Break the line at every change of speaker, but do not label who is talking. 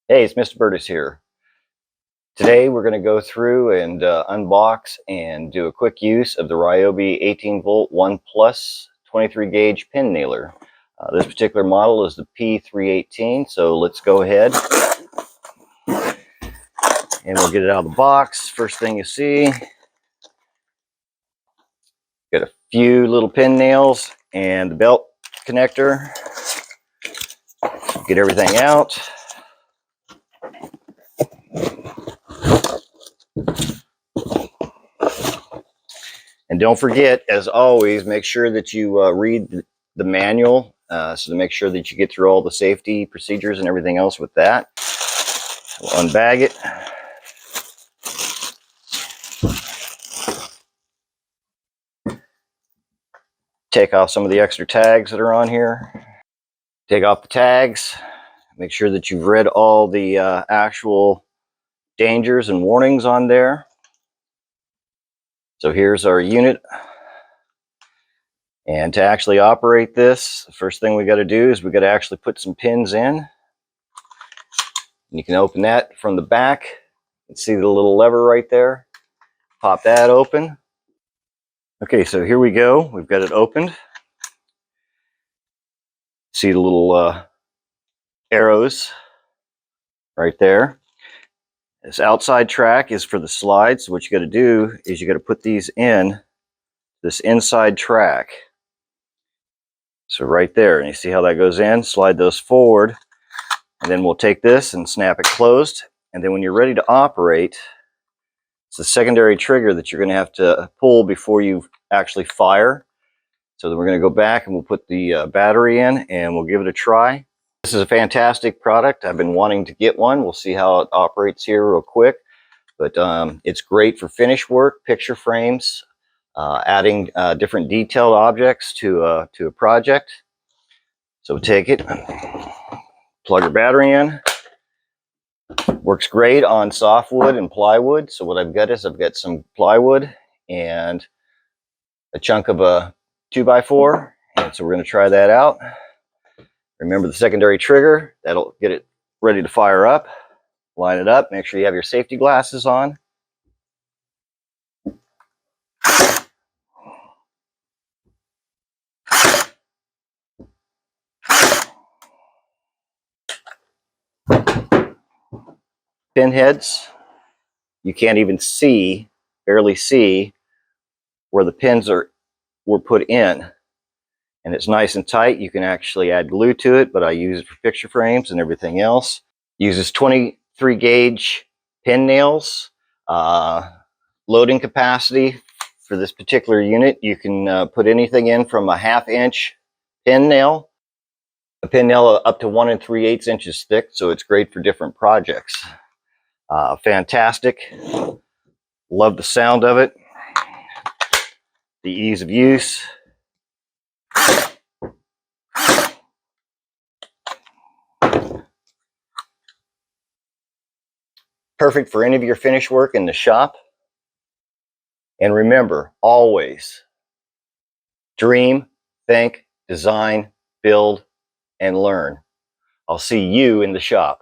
Hey, it's Mr. Berdis here. Today we're going to go through and unbox and do a quick use of the Ryobi 18-volt 1 Plus 23 gauge pin nailer. This particular model is the P318, so let's go ahead and we'll get it out of the box. First thing you see, got a few little pin nails and the belt connector. Get everything out. And don't forget, as always, make sure that you read the manual so to make sure that you get through all the safety procedures and everything else with that. We'll unbag it. Take off some of the extra tags that are on here. Take off the tags. Make sure that you've read all the actual dangers and warnings on there. So here's our unit. And to actually operate this, the first thing we got to do is we got to actually put some pins in. And you can open that from the back. You can see the little lever right there. Pop that open. Okay, so here we go. We've got it opened. See the little arrows right there. This outside track is for the slides. So what you got to do is you got to put these in this inside track. So right there, and you see how that goes in. Slide those forward, and then we'll take this and snap it closed. And then when you're ready to operate, it's the secondary trigger that you're going to have to pull before you actually fire. So then we're going to go back and we'll put the battery in and we'll give it a try. This is a fantastic product. I've been wanting to get one. We'll see how it operates here real quick. But it's great for finish work, picture frames, adding different detailed objects to a project. So take it, plug your battery in. Works great on softwood and plywood. So what I've got is I've got some plywood and a chunk of a 2x4. And so we're going to try that out. Remember the secondary trigger. That'll get it ready to fire up. Line it up. Make sure you have your safety glasses on. Pin heads. You can't even see, barely see, where the pins were put in. And it's nice and tight. You can actually add glue to it, but I use it for picture frames and everything else. Uses 23 gauge pin nails. Loading capacity for this particular unit, you can put anything in from a 1/2 inch pin nail, a pin nail up to 1 3/8 inches thick, so it's great for different projects. Fantastic. Love the sound of it. The ease of use. Perfect for any of your finish work in the shop. And remember, always dream, think, design, build, and learn. I'll see you in the shop.